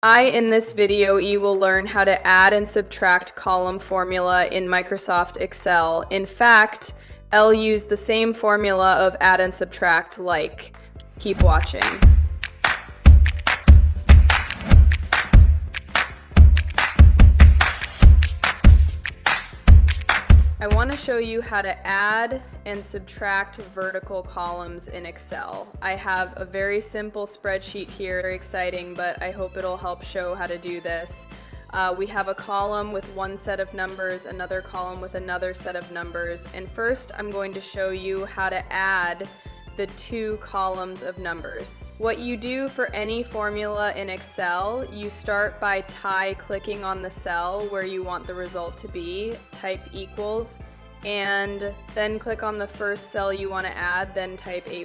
In this video, you will learn how to add and subtract column formula in Microsoft Excel. In fact, I'll use the same formula of add and subtract like. Keep watching. I want to show you how to add and subtract vertical columns in Excel. I have a very simple spreadsheet here, very exciting, but I hope it'll help show how to do this. We have a column with one set of numbers, another column with another set of numbers, and first I'm going to show you how to add the two columns of numbers. What you do for any formula in Excel, you start by clicking on the cell where you want the result to be, type equals, and then click on the first cell you want to add, then type A+.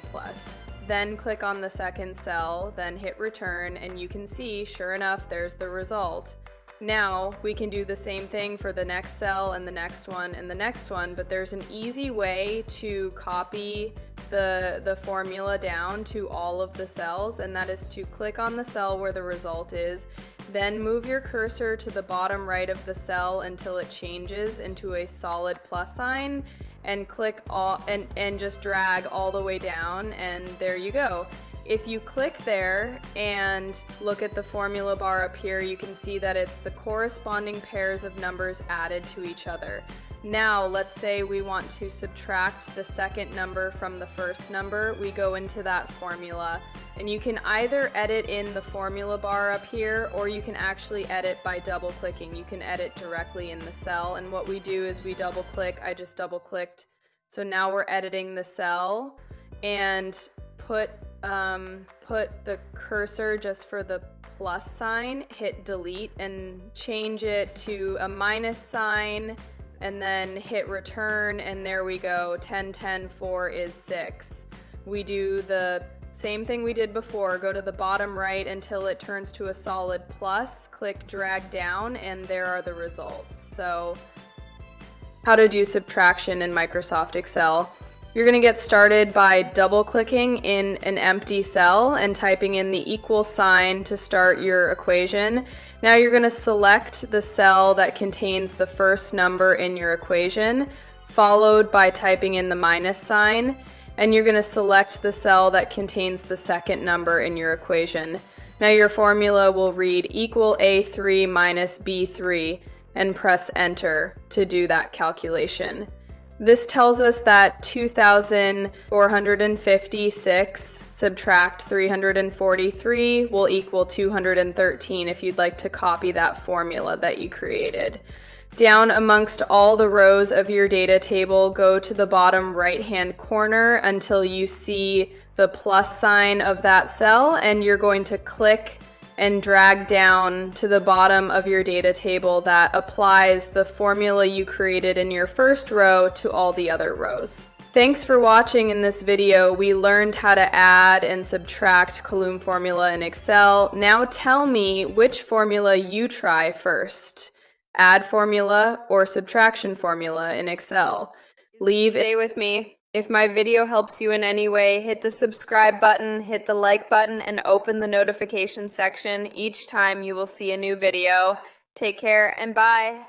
Then click on the second cell, then hit return, and you can see, sure enough, there's the result. Now we can do the same thing for the next cell and the next one and the next one, but there's an easy way to copy the formula down to all of the cells, and that is to click on the cell where the result is, then move your cursor to the bottom right of the cell until it changes into a solid plus sign, and click and just drag all the way down, and there you go. If you click there and look at the formula bar up here, you can see that it's the corresponding pairs of numbers added to each other. Now, let's say we want to subtract the second number from the first number. We go into that formula, and you can either edit in the formula bar up here, or you can actually edit by double clicking. You can edit directly in the cell, and what we do is we double click. I just double clicked. So now we're editing the cell, and put the cursor just for the plus sign, hit delete, and change it to a minus sign, and then hit return, and there we go. 10, 10, 4 is 6. We do the same thing we did before. Go to the bottom right until it turns to a solid plus, click drag down, and there are the results. So, how to do subtraction in Microsoft Excel. You're going to get started by double-clicking in an empty cell and typing in the equal sign to start your equation. Now you're going to select the cell that contains the first number in your equation, followed by typing in the minus sign, and you're going to select the cell that contains the second number in your equation. Now your formula will read equal A3 minus B3, and press enter to do that calculation. This tells us that 2,456 subtract 343 will equal 213 if you'd like to copy that formula that you created. Down amongst all the rows of your data table, go to the bottom right-hand corner until you see the plus sign of that cell, and you're going to click and drag down to the bottom of your data table that applies the formula you created in your first row to all the other rows. Thanks for watching. In this video, we learned how to add and subtract column formula in Excel. Now tell me which formula you try first. Add formula or subtraction formula in Excel. Stay with me. If my video helps you in any way, hit the subscribe button, hit the like button, and open the notification section each time you will see a new video. Take care and bye.